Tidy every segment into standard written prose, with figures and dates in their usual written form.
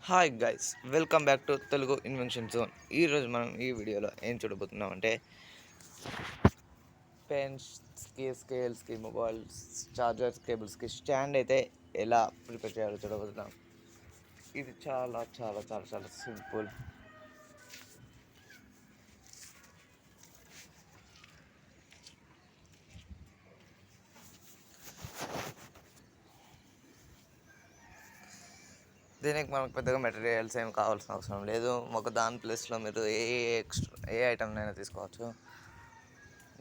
Hi guys, welcome back to Telugu invention zone. ఈరోజు మనం ఈ వీడియోలో ఏం చూడబోతున్నాం అంటే పెన్స్కి, స్కేల్స్కి, మొబైల్స్, చార్జర్స్, కేబుల్స్కి స్టాండ్ అయితే ఎలా ప్రిపేర్ చేయాలో చూడబోతున్నాం. ఇది చాలా చాలా చాలా చాలా సింపుల్. దీనికి మనకు పెద్దగా మెటీరియల్స్ ఏం కావాల్సిన అవసరం లేదు. ఒక దాని ప్లేస్లో మీరు ఏ ఐటమ్నైనా తీసుకోవచ్చు.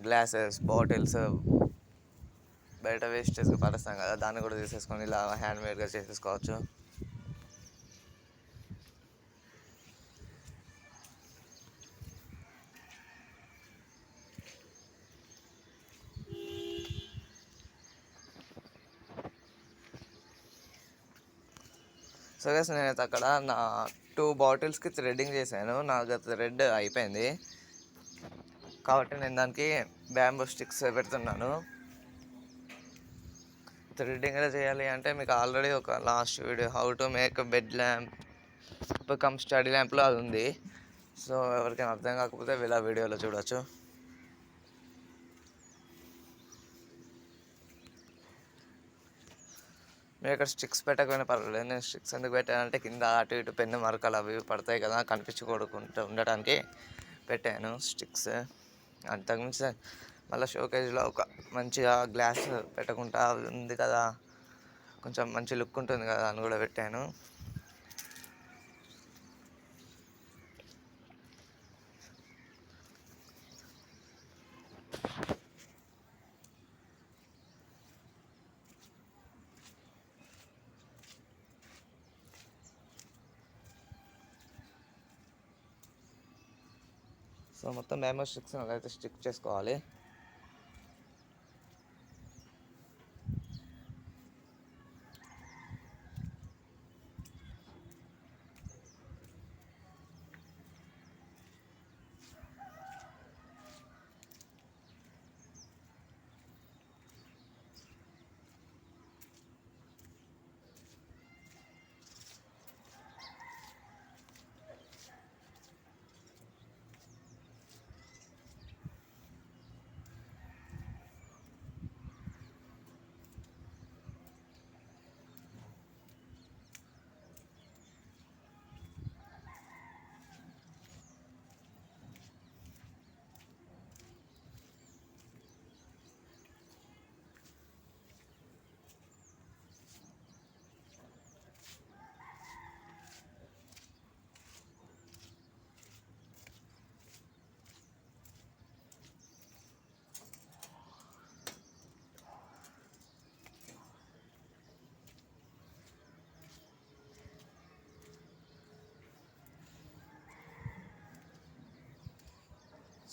గ్లాసెస్, బాటిల్స్, బయట వేస్టేజ్గా పడేస్తాం కదా, దాన్ని కూడా తీసేసుకొని ఇలా హ్యాండ్మేడ్గా చేసేసుకోవచ్చు. సో గైస్, నేనైతే అక్కడ నా 2 బాటిల్స్కి థ్రెడ్డింగ్ చేశాను. నాకు థ్రెడ్ అయిపోయింది కాబట్టి నేను దానికి బ్యాంబూ స్టిక్స్ పెడుతున్నాను. థ్రెడ్డింగ్ ఎలా చేయాలి అంటే మీకు ఆల్రెడీ ఒక last video how to make bed lamp come study ల్యాంప్లో అది ఉంది. సో ఎవరికైనా అర్థం కాకపోతే ఇలా వీడియోలో చూడవచ్చు. మీరు ఇక్కడ స్టిక్స్ పెట్టకపోయినా పర్వాలేదు. నేను స్టిక్స్ ఎందుకు పెట్టానంటే కింద అటు ఇటు పెన్ను మరకలు అవి పడతాయి కదా, కనిపించకూడకుండా ఉండటానికి పెట్టాను స్టిక్స్. అంతకుమించి మళ్ళీ షోకేజ్లో ఒక మంచిగా గ్లాస్ పెట్టకుండా ఉంది కదా, కొంచెం మంచి లుక్ ఉంటుంది కదా అని కూడా పెట్టాను. సో మొత్తం బ్యాంబూ స్టిక్స్ అయితే స్టిక్ చేసుకోవాలి.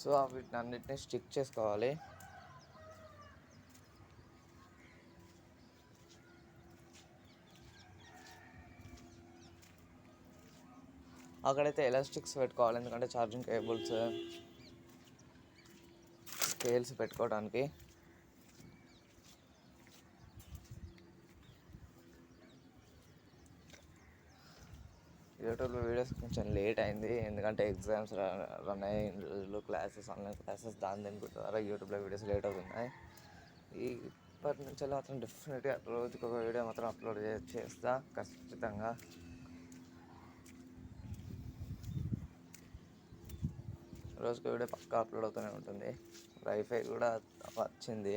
సో వీటిని అన్నిటిని స్టిక్ చేసుకోవాలి. అక్కడైతే ఎలాస్టిక్స్ పెట్టుకోవాలి, ఎందుకంటే ఛార్జింగ్ కేబుల్స్, స్కేల్స్ పెట్టుకోవడానికి. యూట్యూబ్లో వీడియోస్ కొంచెం లేట్ అయింది, ఎందుకంటే ఎగ్జామ్స్ రన్ అయ్యి క్లాసెస్, ఆన్లైన్ క్లాసెస్, దీని ద్వారా యూట్యూబ్లో వీడియోస్ లేట్ అవుతున్నాయి. ఇప్పటి నుంచి మాత్రం డెఫినెట్గా రోజుకి ఒక వీడియో మాత్రం అప్లోడ్ చేస్తా ఖచ్చితంగా. రోజుకి వీడియో పక్కా అప్లోడ్ అవుతూనే ఉంటుంది. వైఫై కూడా వచ్చింది.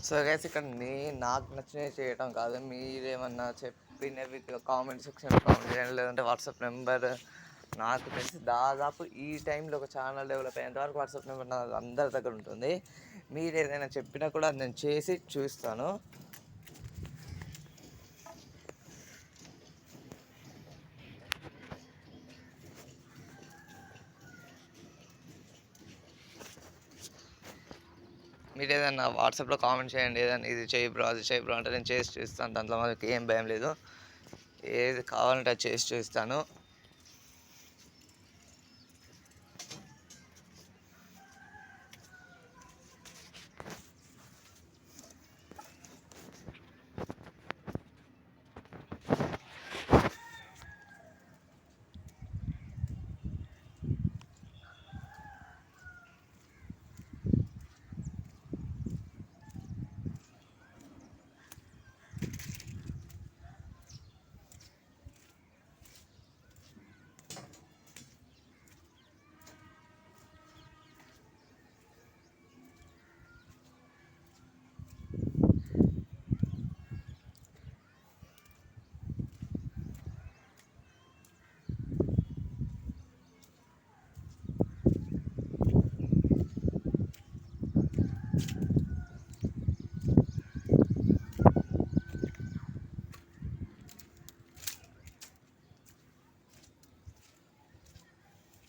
సో గైస్ ఇక్కడ నాకు నచ్చినవి చేయటం కాదు, మీరేమన్నా చెప్పినవి కామెంట్ సెక్షన్లో కామెంట్ చేయండి, లేదంటే వాట్సాప్ నెంబర్ నాకు తెలిసి దాదాపు ఈ టైంలో ఒక ఛానల్ డెవలప్ అయ్యేంత వరకు వాట్సాప్ నెంబర్ నా అందరి దగ్గర ఉంటుంది. మీరు ఏదైనా చెప్పినా కూడా అది నేను చేసి చూస్తాను. మీరు ఏదైనా వాట్సాప్లో కామెంట్ చేయండి, ఏదైనా ఇది చేయి బ్రో అది చేయి బ్రో అంటే నేను చేసి చూస్తాను. దాంట్లో మనకి ఏం భయం లేదు, ఏది కావాలంటే అది చేసి చూస్తాను.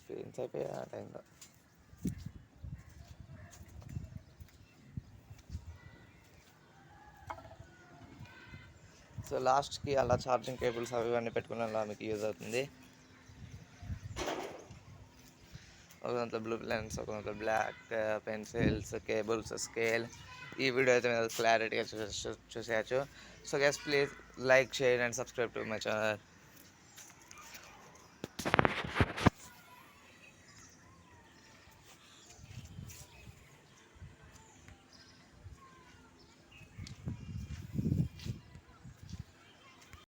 ఫీలింగ్స్ అయిపోయాయి ఆ టైంలో. సో లాస్ట్కి అలా ఛార్జింగ్ కేబుల్స్ అవి ఇవన్నీ పెట్టుకున్న మీకు యూజ్ అవుతుంది. ఒక దాంట్లో బ్లూ లెన్స్, ఒక దాంట్లో బ్లాక్ పెన్సిల్స్, కేబుల్స్, స్కేల్. ఈ వీడియో అయితే మీరు క్లారిటీగా చూసేయచ్చు. So guys please like, share and subscribe to my channel.